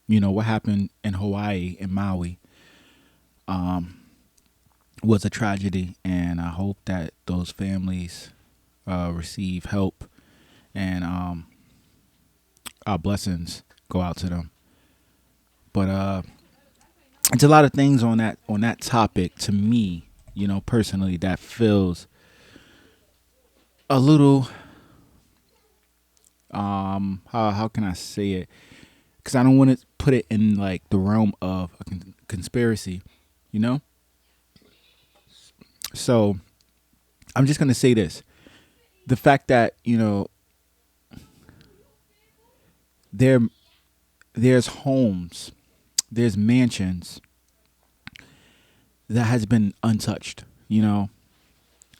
what happened in Hawaii and Maui was a tragedy, and I hope that those families receive help, and our blessings go out to them. But it's a lot of things on that topic to me, personally, that feels a little how can I say it? Because I don't want to put it in like the realm of a conspiracy, you know. So I'm just gonna say this: the fact that there there's homes, there's mansions that has been untouched, that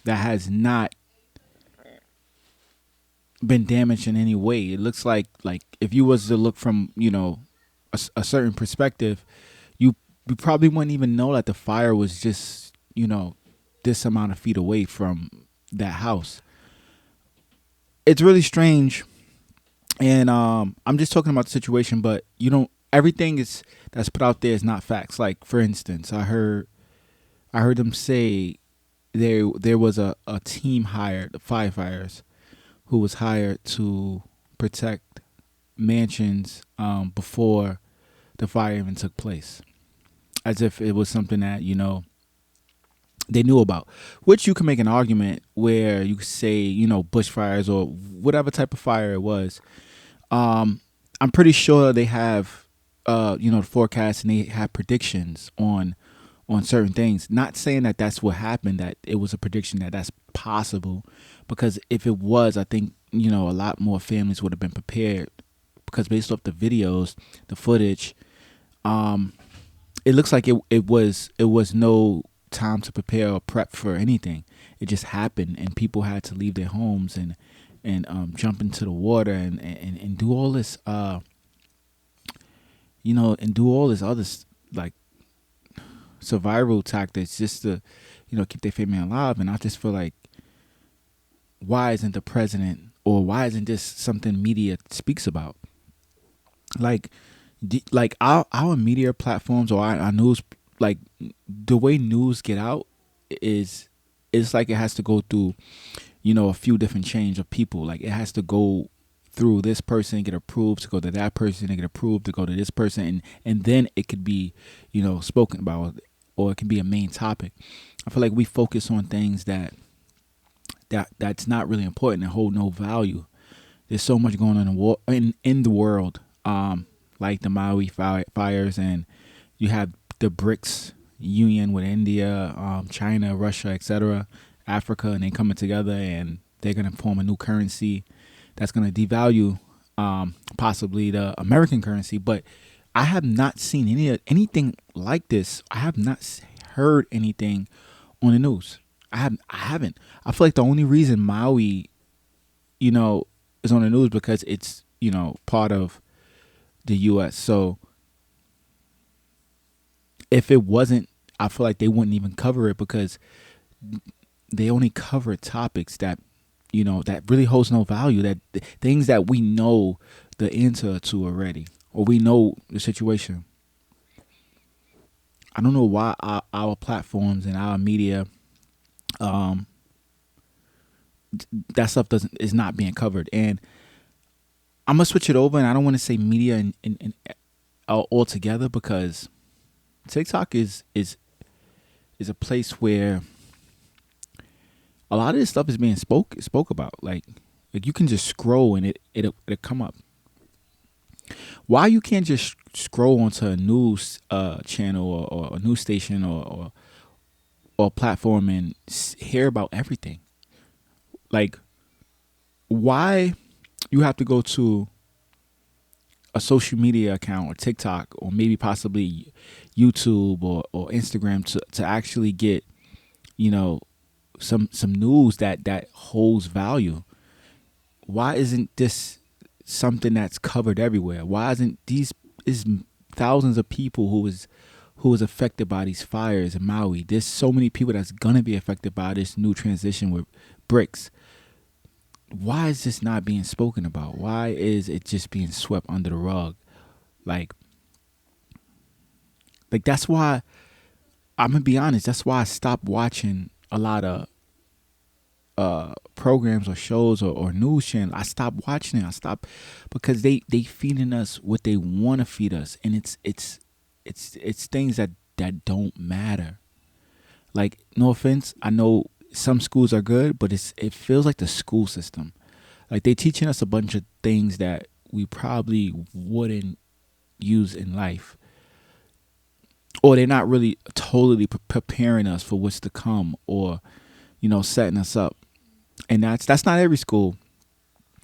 has not been damaged in any way. It looks like if you was to look from a certain perspective, you you probably wouldn't even know that the fire was just this amount of feet away from that house. It's really strange, and I'm just talking about the situation, but everything is that's put out there is not facts. Like for instance, I heard them say there was a team hired, the firefighters, who was hired to protect mansions before the fire even took place, as if it was something that they knew about. Which you can make an argument where you could say bushfires or whatever type of fire it was. I'm pretty sure they have the forecast, and they have predictions on certain things. Not saying that that's what happened, that it was a prediction that that's possible, because if it was, I think a lot more families would have been prepared, because based off the videos, the footage, it looks like it was no time to prepare or prep for anything. It just happened, and people had to leave their homes and jump into the water and do all this and do all this other like survival tactics just to keep their family alive. And I just feel like, why isn't the president, or why isn't this something media speaks about? Like like our media platforms, or our news, like the way news get out is it's like it has to go through a few different chains of people. Like it has to go through this person, get approved to go to that person, and get approved to go to this person, and then it could be spoken about, or it can be a main topic. I feel like we focus on things that's not really important and hold no value. There's so much going on in the world, like the Maui fires, and you have the BRICS union with India, China, Russia, etc., Africa, and they coming together, and they're gonna form a new currency that's gonna devalue possibly the American currency. But I have not seen anything like this. I have not heard anything on the news. I haven't. I feel like the only reason Maui, you know, is on the news because it's part of the U.S. So if it wasn't, I feel like they wouldn't even cover it, because they only cover topics that that really holds no value, that things that we know the answer to already, or we know the situation. I don't know why our platforms and our media, um, that stuff doesn't is not being covered. And I'm gonna switch it over, and I don't want to say media altogether, because TikTok is a place where a lot of this stuff is being spoke about. Like you can just scroll, and it'll come up. Why you can't just scroll onto a news channel, or a news station, or platform, and hear about everything? Like, why you have to go to a social media account, or TikTok, or maybe possibly YouTube, or Instagram, to actually get you know some news that holds value? Why isn't this something that's covered everywhere? Why isn't these is thousands of people who is affected by these fires in Maui? There's so many people that's gonna be affected by this new transition with bricks. Why is this not being spoken about? Why is it just being swept under the rug? Like, Like that's why I'm gonna be honest. That's why I stopped watching a lot of programs or shows or news channels. I stopped watching it. I stopped because they feeding us what they want to feed us, and it's things that don't matter. Like no offense, I know some schools are good, but it feels like the school system. Like they teaching us a bunch of things that we probably wouldn't use in life, or they're not really totally preparing us for what's to come, or setting us up. And that's not every school,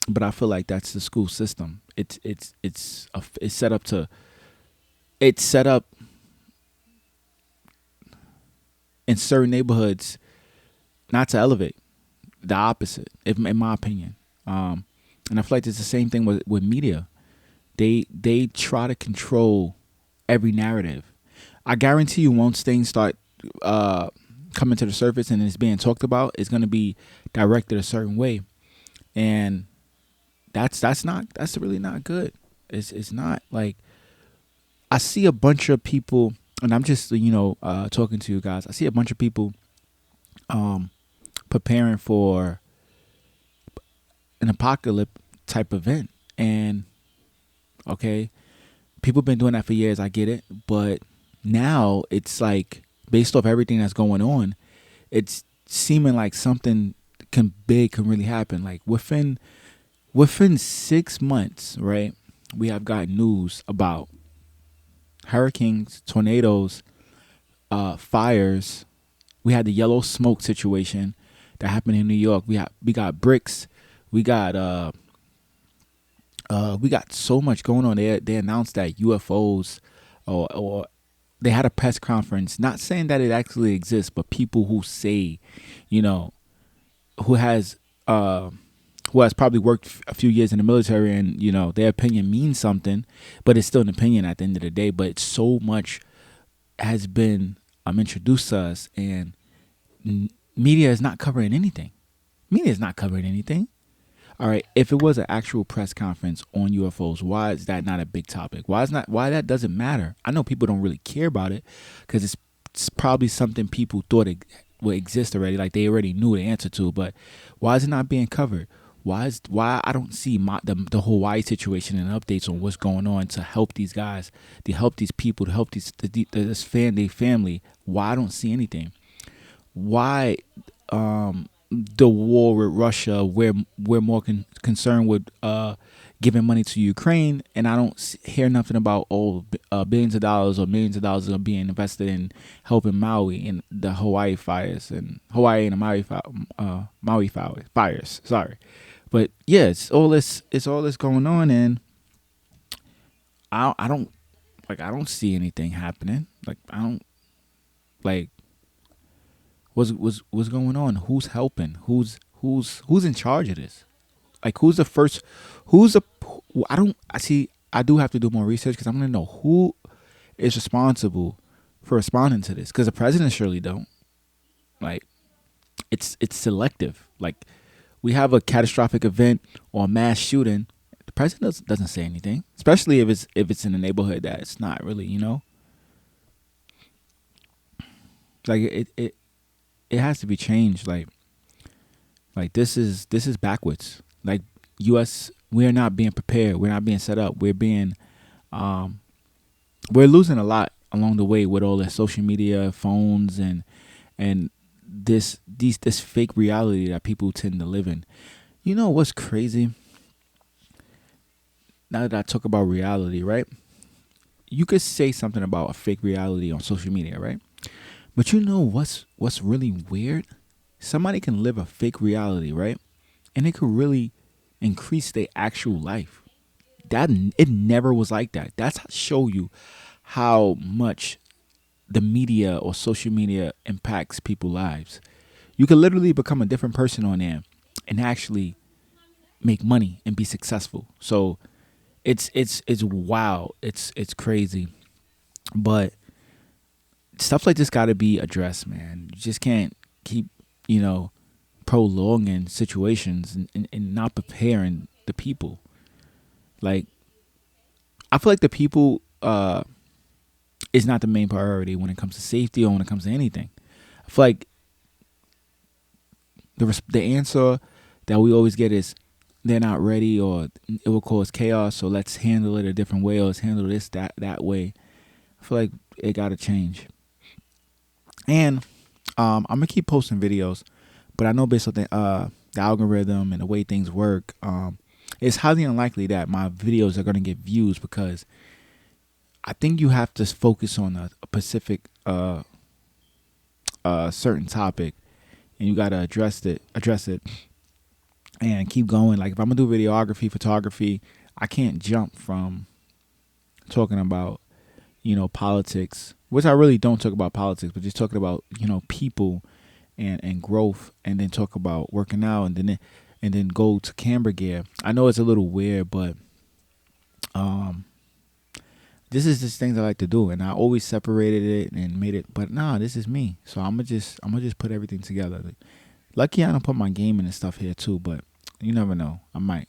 but I feel like that's the school system. It's set up to it's set up in certain neighborhoods not to elevate, the opposite, if, in my opinion. And I feel like it's the same thing with media. They try to control every narrative. I guarantee you, once things start coming to the surface and it's being talked about, it's going to be directed a certain way, and that's really not good. It's not like I see a bunch of people, and I'm just talking to you guys. I see a bunch of people um, preparing for an apocalypse type event, and okay, people been doing that for years. I get it, but now it's like based off everything that's going on, it's seeming like something can really happen. Like within 6 months, right? We have got news about hurricanes, tornadoes, fires. We had the yellow smoke situation that happened in New York. We got bricks. We got we got so much going on. They announced that UFOs, or they had a press conference, not saying that it actually exists, but people who say, you know, who has uh who has probably worked a few years in the military, and their opinion means something, but it's still an opinion at the end of the day. But so much has been introduced to us, and media is not covering anything. Media is not covering anything. All right, if it was an actual press conference on UFOs, why is that not a big topic? Why that doesn't matter? I know people don't really care about it because it's probably something people thought it would exist already, like they already knew the answer to. But why is it not being covered? Why I don't see the Hawaii situation and updates on what's going on to help these guys, to help these people, to help this family. Why I don't see anything? Why the war with Russia? We're more concerned with giving money to Ukraine, and I don't hear nothing about billions of dollars or millions of dollars are being invested in helping Maui and the Hawaii fires and the Maui fires. Sorry, but yeah, it's all this going on, and I don't I don't see anything happening. Like I don't like what's going on. Who's helping? Who's in charge of this? Like who's the first? Who's the? I don't. I see. I do have to do more research because I'm gonna know who is responsible for responding to this. Because the president surely don't. Like it's selective. Like we have a catastrophic event or a mass shooting. The president doesn't say anything, especially if it's in a neighborhood that it's not really like it has to be changed. Like this is backwards. Like U.S. we are not being prepared. We're not being set up. Um we're losing a lot along the way with all the social media, phones, and this fake reality that people tend to live in. You know what's crazy? Now that I talk about reality, right? You could say something about a fake reality on social media, right? But you know what's really weird? Somebody can live a fake reality, right? And it could really increase their actual life. That it never was like that. That's how show you how much the media or social media impacts people's lives. You could literally become a different person on there and actually make money and be successful. So it's wild. It's crazy. But stuff like this got to be addressed, man. You just can't keep, you know, prolonging situations and not preparing the people. Like I feel like the people is not the main priority when it comes to safety or when it comes to anything. I feel like the answer that we always get is they're not ready or it will cause chaos, so let's handle it a different way or let's handle this that way. I feel like it got to change. And I'm gonna keep posting videos, but I know based on the algorithm and the way things work, it's highly unlikely that my videos are gonna get views because I think you have to focus on a specific certain topic, and you gotta address it, and keep going. Like if I'm gonna do videography, photography, I can't jump from talking about politics, which I really don't talk about politics, but just talking about people and growth, and then talk about working out, and then go to camera gear. I know it's a little weird, but um, this is just things I like to do, and I always separated it and made it. But nah, this is me, so I'm gonna just put everything together. Lucky I don't put my gaming and stuff here too, but you never know. I might.